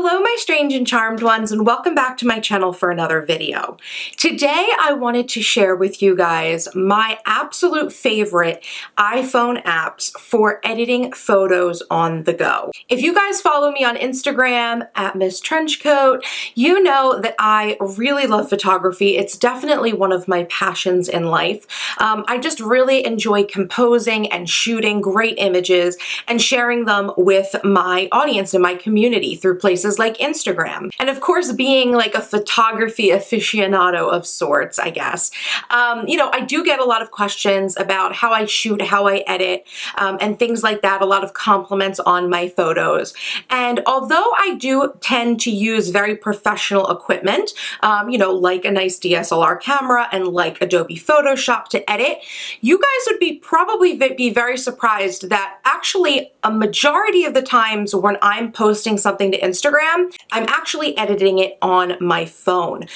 Hello my strange and charmed ones, and welcome back to my channel for another video. Today I wanted to share with you guys my absolute favorite iPhone apps for editing photos on the go. If you guys follow me on Instagram at MissTrenchcoat, you know that I really love photography. It's definitely one of my passions in life. I just really enjoy composing and shooting great images and sharing them with my audience and my community through places like Instagram. And of course, being like a photography aficionado of sorts, I guess, I do get a lot of questions about how I shoot, how I edit, and things like that, a lot of compliments on my photos. And although I do tend to use very professional equipment, like a nice DSLR camera and like Adobe Photoshop to edit, you guys would probably be very surprised that actually a majority of the times when I'm posting something to Instagram, I'm actually editing it on my phone.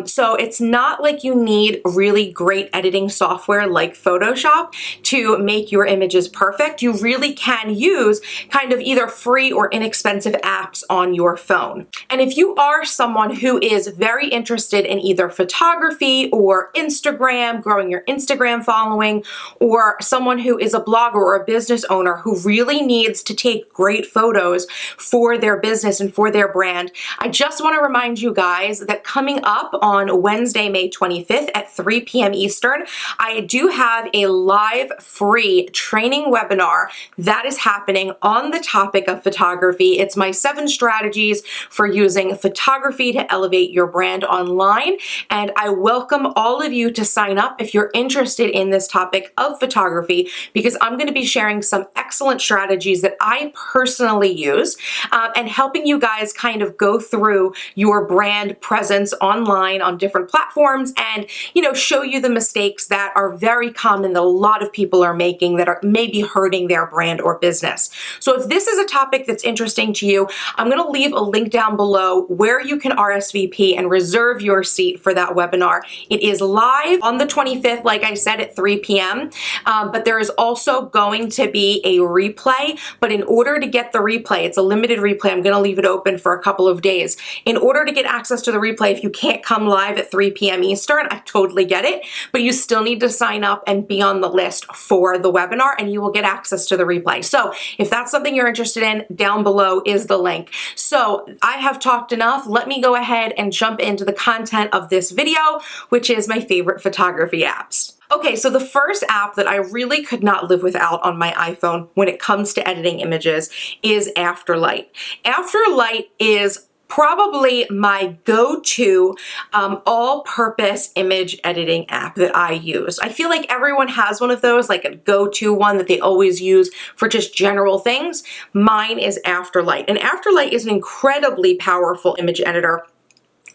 So it's not like you need really great editing software like Photoshop to make your images perfect. You really can use kind of either free or inexpensive apps on your phone. And if you are someone who is very interested in either photography or Instagram, growing your Instagram following, or someone who is a blogger or a business owner who really needs to take great photos for their business and for their brand, I just want to remind you guys that coming up on Wednesday, May 25th at 3 p.m. Eastern, I do have a live free training webinar that is happening on the topic of photography. It's my 7 strategies for using photography to elevate your brand online. And I welcome all of you to sign up if you're interested in this topic of photography, because I'm going to be sharing some excellent strategies that I personally use and helping you guys kind of go through your brand presence online on different platforms and, show you the mistakes that are very common that a lot of people are making that are maybe hurting their brand or business. So if this is a topic that's interesting to you, I'm going to leave a link down below where you can RSVP and reserve your seat for that webinar. It is live on the 25th, like I said, at 3 p.m. But there is also going to be a replay. But in order to get the replay, it's a limited replay. I'm going to leave it open for a couple of days. In order to get access to the replay, if you can't come live at 3 p.m. Eastern, I totally get it, but you still need to sign up and be on the list for the webinar and you will get access to the replay. So if that's something you're interested in, down below is the link. So I have talked enough. Let me go ahead and jump into the content of this video, which is my favorite photography apps. Okay, so the first app that I really could not live without on my iPhone when it comes to editing images is Afterlight. Afterlight is probably my go-to all-purpose image editing app that I use. I feel like everyone has one of those, like a go-to one that they always use for just general things. Mine is Afterlight, and Afterlight is an incredibly powerful image editor.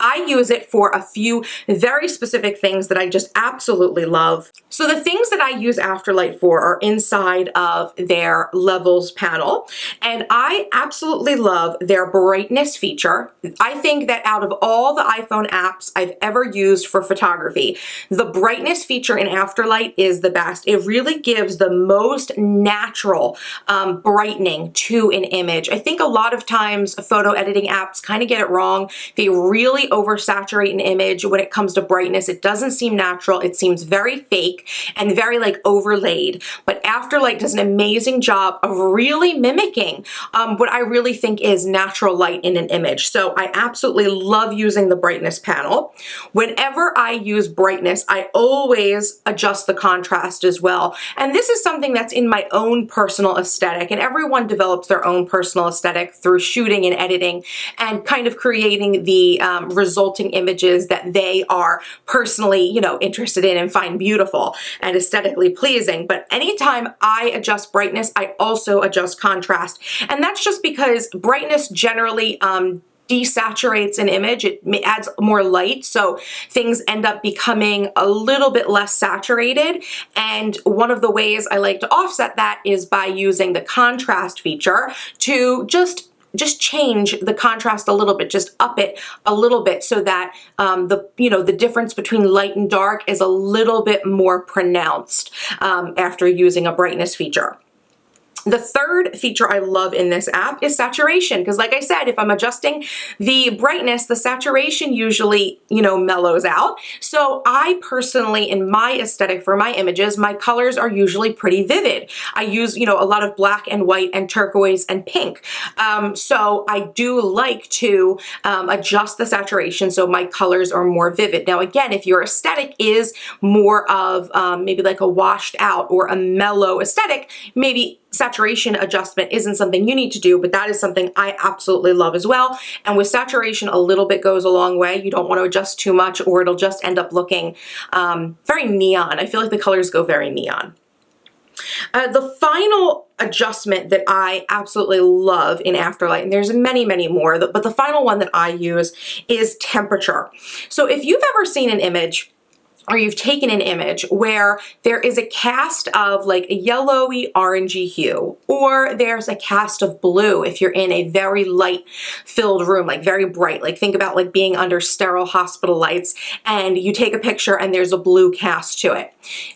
I use it for a few very specific things that I just absolutely love. So the things that I use Afterlight for are inside of their levels panel, and I absolutely love their brightness feature. I think that out of all the iPhone apps I've ever used for photography, the brightness feature in Afterlight is the best. It really gives the most natural brightening to an image. I think a lot of times photo editing apps kind of get it wrong. They really oversaturate an image when it comes to brightness. It doesn't seem natural. It seems very fake and very like overlaid. But Afterlight does an amazing job of really mimicking what I really think is natural light in an image. So I absolutely love using the brightness panel. Whenever I use brightness, I always adjust the contrast as well. And this is something that's in my own personal aesthetic, and everyone develops their own personal aesthetic through shooting and editing and kind of creating the resulting images that they are personally, interested in and find beautiful and aesthetically pleasing. But anytime I adjust brightness, I also adjust contrast. And that's just because brightness generally desaturates an image. It adds more light, so things end up becoming a little bit less saturated. And one of the ways I like to offset that is by using the contrast feature to just change the contrast a little bit, just up it a little bit so that the difference between light and dark is a little bit more pronounced after using a brightness feature. The third feature I love in this app is saturation, because like I said, if I'm adjusting the brightness, the saturation usually, mellows out. So I personally, in my aesthetic for my images, my colors are usually pretty vivid. I use, a lot of black and white and turquoise and pink. So I do like to adjust the saturation so my colors are more vivid. Now again, if your aesthetic is more of maybe like a washed out or a mellow aesthetic, maybe saturation adjustment isn't something you need to do, but that is something I absolutely love as well. And with saturation, a little bit goes a long way. You don't want to adjust too much or it'll just end up looking very neon. I feel like the colors go very neon. The final adjustment that I absolutely love in Afterlight, and there's many, many more, but the final one that I use is temperature. So if you've ever seen an image, or you've taken an image where there is a cast of like a yellowy orangey hue, or there's a cast of blue if you're in a very light filled room, like very bright, like think about like being under sterile hospital lights, and you take a picture and there's a blue cast to it.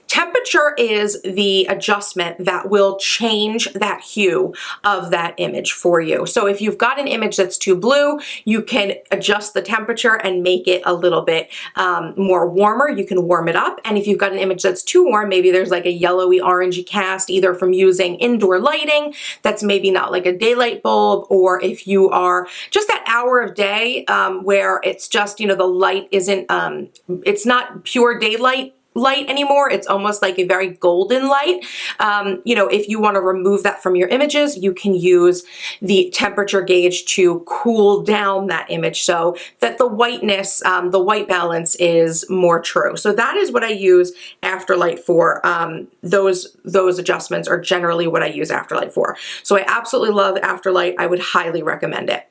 Temperature is the adjustment that will change that hue of that image for you. So if you've got an image that's too blue, you can adjust the temperature and make it a little bit more warmer. You can warm it up. And if you've got an image that's too warm, maybe there's like a yellowy orangey cast, either from using indoor lighting that's maybe not like a daylight bulb, or if you are just that hour of day where it's just, the light isn't, it's not pure daylight light anymore. It's almost like a very golden light. If you want to remove that from your images, you can use the temperature gauge to cool down that image so that the whiteness, the white balance is more true. So that is what I use Afterlight for. Those adjustments are generally what I use Afterlight for. So I absolutely love Afterlight. I would highly recommend it.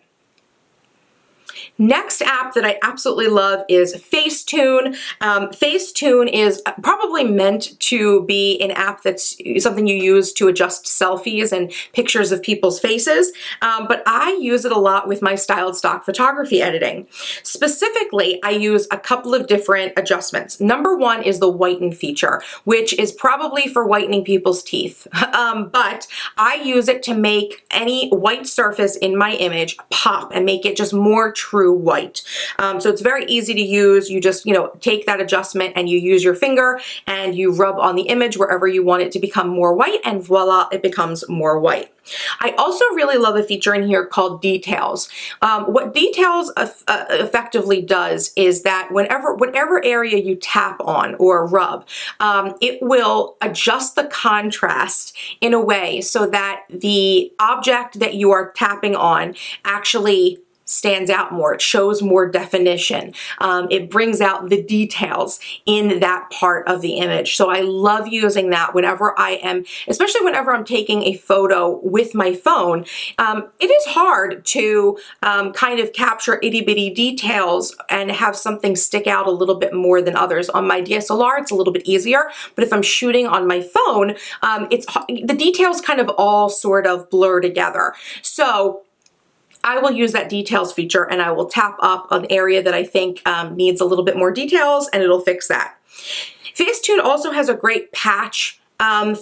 Next app that I absolutely love is Facetune. Facetune is probably meant to be an app that's something you use to adjust selfies and pictures of people's faces, but I use it a lot with my styled stock photography editing. Specifically, I use a couple of different adjustments. Number one is the whiten feature, which is probably for whitening people's teeth, but I use it to make any white surface in my image pop and make it just more true white. So it's very easy to use. You just, take that adjustment and you use your finger and you rub on the image wherever you want it to become more white, and voila, it becomes more white. I also really love a feature in here called Details. What Details effectively does is that whatever area you tap on or rub, it will adjust the contrast in a way so that the object that you are tapping on actually stands out more. It shows more definition. It brings out the details in that part of the image. So I love using that whenever I am, especially whenever I'm taking a photo with my phone. It is hard to kind of capture itty bitty details and have something stick out a little bit more than others. On my DSLR, it's a little bit easier, but if I'm shooting on my phone, the details kind of all sort of blur together. So I will use that details feature and I will tap up an area that I think needs a little bit more details, and it'll fix that. Facetune also has a great patch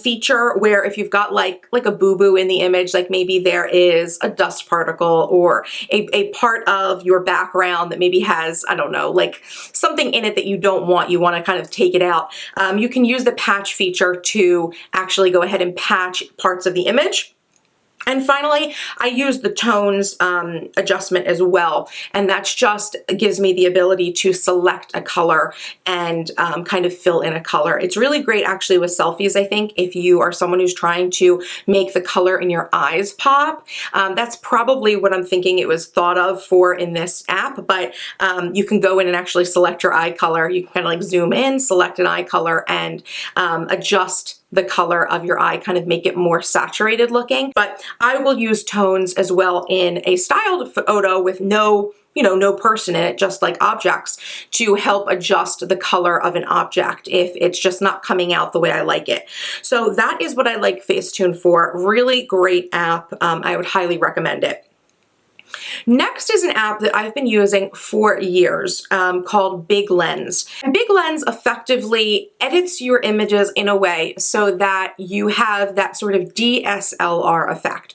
feature where if you've got like a boo-boo in the image, like maybe there is a dust particle or a part of your background that maybe has, I don't know, like something in it that you don't want, you want to kind of take it out. You can use the patch feature to actually go ahead and patch parts of the image. And finally, I use the tones adjustment as well, and that's just gives me the ability to select a color and kind of fill in a color. It's really great actually with selfies, I think, if you are someone who's trying to make the color in your eyes pop. That's probably what I'm thinking it was thought of for in this app, but you can go in and actually select your eye color. You can kind of like zoom in, select an eye color, and adjust the color of your eye, kind of make it more saturated looking. But I will use tones as well in a styled photo with no person in it, just like objects, to help adjust the color of an object if it's just not coming out the way I like it. So that is what I like Facetune for. Really great app. I would highly recommend it. Next is an app that I've been using for years called Big Lens. Big Lens effectively edits your images in a way so that you have that sort of DSLR effect.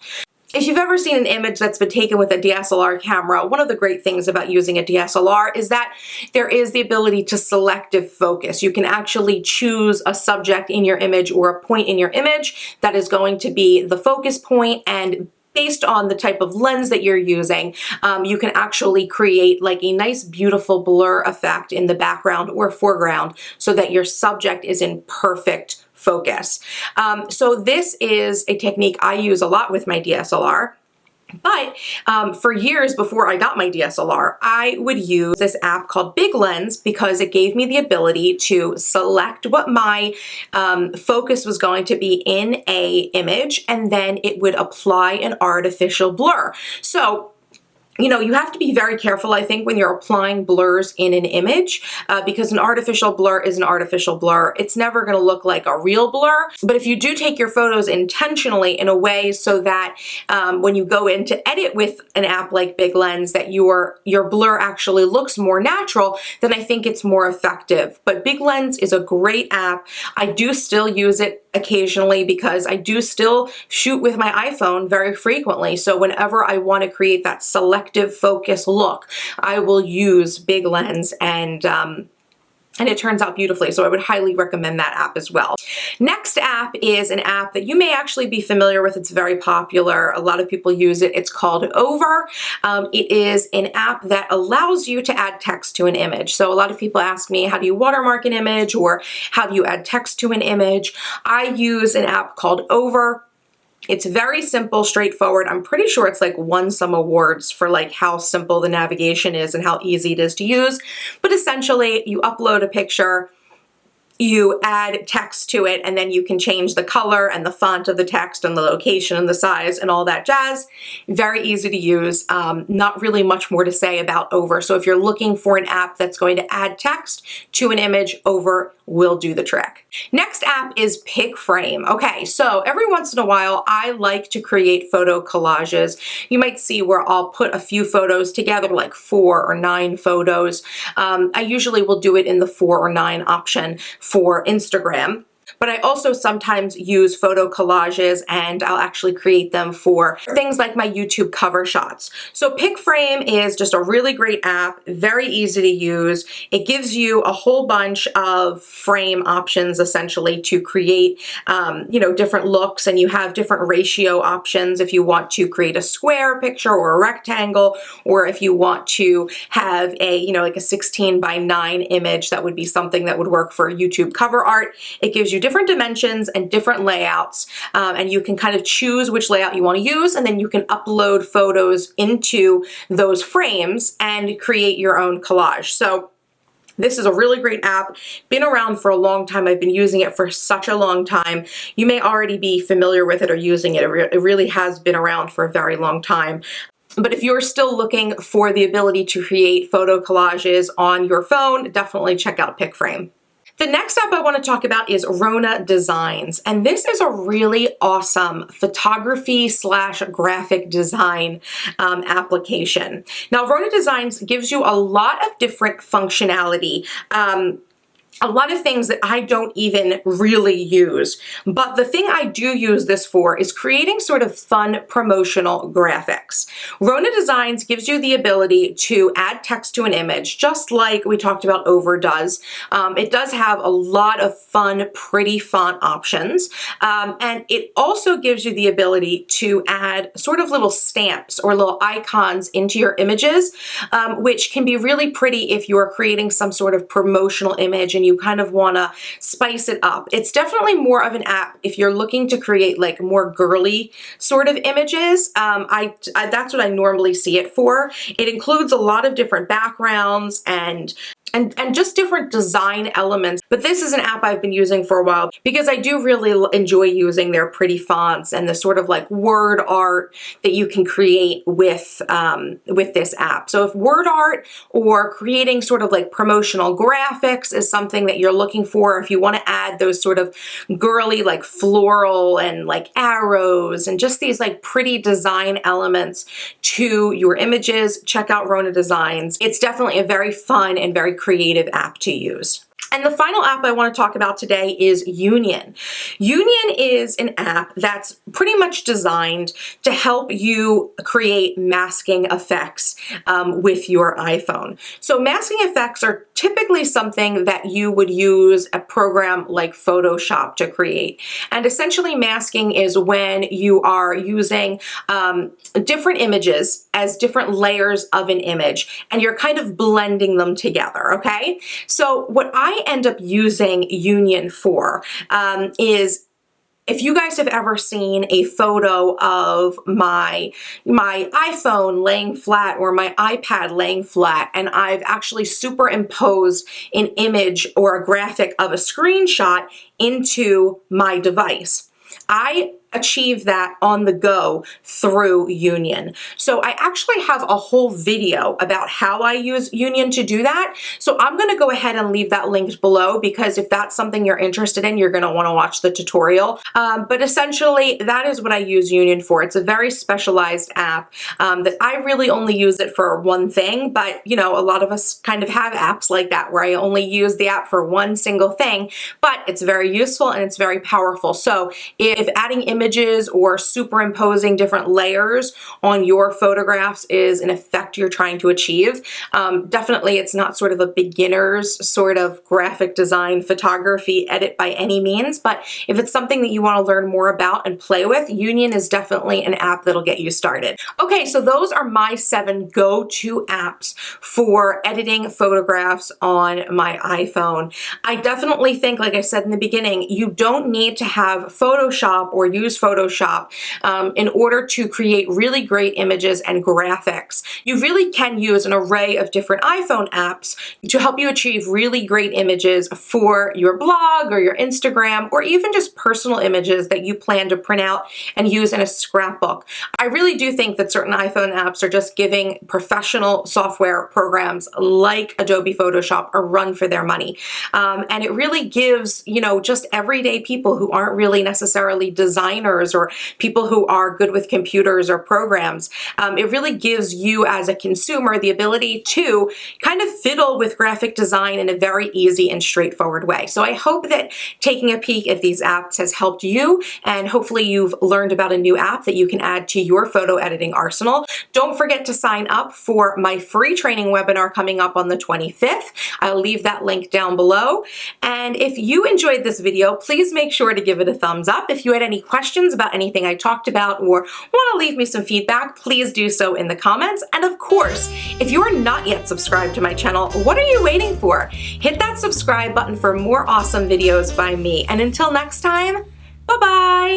If you've ever seen an image that's been taken with a DSLR camera, one of the great things about using a DSLR is that there is the ability to selective focus. You can actually choose a subject in your image or a point in your image that is going to be the focus point, and based on the type of lens that you're using, you can actually create like a nice, beautiful blur effect in the background or foreground so that your subject is in perfect focus. So this is a technique I use a lot with my DSLR. But for years before I got my DSLR, I would use this app called Big Lens because it gave me the ability to select what my focus was going to be in a image, and then it would apply an artificial blur. So you know, you have to be very careful, I think, when you're applying blurs in an image because an artificial blur is an artificial blur. It's never going to look like a real blur. But if you do take your photos intentionally in a way so that when you go in to edit with an app like Big Lens, that your blur actually looks more natural, then I think it's more effective. But Big Lens is a great app. I do still use it occasionally because I do still shoot with my iPhone very frequently. So whenever I want to create that selective focus look, I will use Big Lens, and it turns out beautifully. So I would highly recommend that app as well. Next app is an app that you may actually be familiar with. It's very popular. A lot of people use it. It's called Over. It is an app that allows you to add text to an image. So a lot of people ask me, how do you watermark an image, or how do you add text to an image? I use an app called Over. It's very simple, straightforward. I'm pretty sure it's like won some awards for like how simple the navigation is and how easy it is to use. But essentially, you upload a picture, you add text to it, and then you can change the color and the font of the text and the location and the size and all that jazz. Very easy to use. Not really much more to say about Over. So if you're looking for an app that's going to add text to an image, Over will do the trick. Next app is PicFrame. Okay, so every once in a while, I like to create photo collages. You might see where I'll put a few photos together, like 4 or 9 photos. I usually will do it in the 4 or 9 option for Instagram. But I also sometimes use photo collages, and I'll actually create them for things like my YouTube cover shots. So PicFrame is just a really great app, very easy to use. It gives you a whole bunch of frame options essentially to create, you know, different looks, and you have different ratio options if you want to create a square picture or a rectangle, or if you want to have a, you know, like a 16:9 image. That would be something that would work for YouTube cover art. It gives you different dimensions and different layouts, and you can kind of choose which layout you want to use, and then you can upload photos into those frames and create your own collage. So this is a really great app, been around for a long time. I've been using it for such a long time. You may already be familiar with it or using it. It really has been around for a very long time. But if you're still looking for the ability to create photo collages on your phone, definitely check out PicFrame. The next app I want to talk about is Rona Designs, and this is a really awesome photography/graphic design application. Now, Rona Designs gives you a lot of different functionality. A lot of things that I don't even really use. But the thing I do use this for is creating sort of fun promotional graphics. Rona Designs gives you the ability to add text to an image, just like we talked about Over does. It does have a lot of fun, pretty font options. And it also gives you the ability to add sort of little stamps or little icons into your images, which can be really pretty if you're creating some sort of promotional image and you kind of want to spice it up. It's definitely more of an app if you're looking to create like more girly sort of images. That's what I normally see it for. It includes a lot of different backgrounds and and just different design elements. But this is an app I've been using for a while because I do really enjoy using their pretty fonts and the sort of like word art that you can create with this app. So if word art or creating sort of like promotional graphics is something that you're looking for, if you want to add those sort of girly like floral and like arrows and just these like pretty design elements to your images, check out Rona Designs. It's definitely a very fun and very creative app to use. And the final app I want to talk about today is Union. Union is an app that's pretty much designed to help you create masking effects with your iPhone. So masking effects are typically something that you would use a program like Photoshop to create. And essentially masking is when you are using different images as different layers of an image and you're kind of blending them together, okay? So what I end up using Union for is, if you guys have ever seen a photo of my iPhone laying flat or my iPad laying flat, and I've actually superimposed an image or a graphic of a screenshot into my device, I achieve that on the go through Union. So I actually have a whole video about how I use Union to do that. So I'm going to go ahead and leave that linked below, because if that's something you're interested in, you're going to want to watch the tutorial. But essentially, that is what I use Union for. It's a very specialized app that I really only use it for one thing. But, you know, a lot of us kind of have apps like that where I only use the app for one single thing, but it's very useful and it's very powerful. So if adding images or superimposing different layers on your photographs is an effect you're trying to achieve, definitely it's not sort of a beginner's sort of graphic design photography edit by any means, but if it's something that you want to learn more about and play with, Union is definitely an app that'll get you started. Okay, so those are my 7 go-to apps for editing photographs on my iPhone. I definitely think, like I said in the beginning, you don't need to have Photoshop or use Photoshop in order to create really great images and graphics. You really can use an array of different iPhone apps to help you achieve really great images for your blog or your Instagram, or even just personal images that you plan to print out and use in a scrapbook. I really do think that certain iPhone apps are just giving professional software programs like Adobe Photoshop a run for their money. And it really gives, you know, just everyday people who aren't really necessarily designers or people who are good with computers or programs, it really gives you as a consumer the ability to kind of fiddle with graphic design in a very easy and straightforward way. So I hope that taking a peek at these apps has helped you, and hopefully you've learned about a new app that you can add to your photo editing arsenal. Don't forget to sign up for my free training webinar coming up on the 25th. I'll leave that link down below. And if you enjoyed this video, please make sure to give it a thumbs up. If you had any questions about anything I talked about or want to leave me some feedback, please do so in the comments. And of course, if you're not yet subscribed to my channel, what are you waiting for? Hit that subscribe button for more awesome videos by me. And until next time, bye-bye.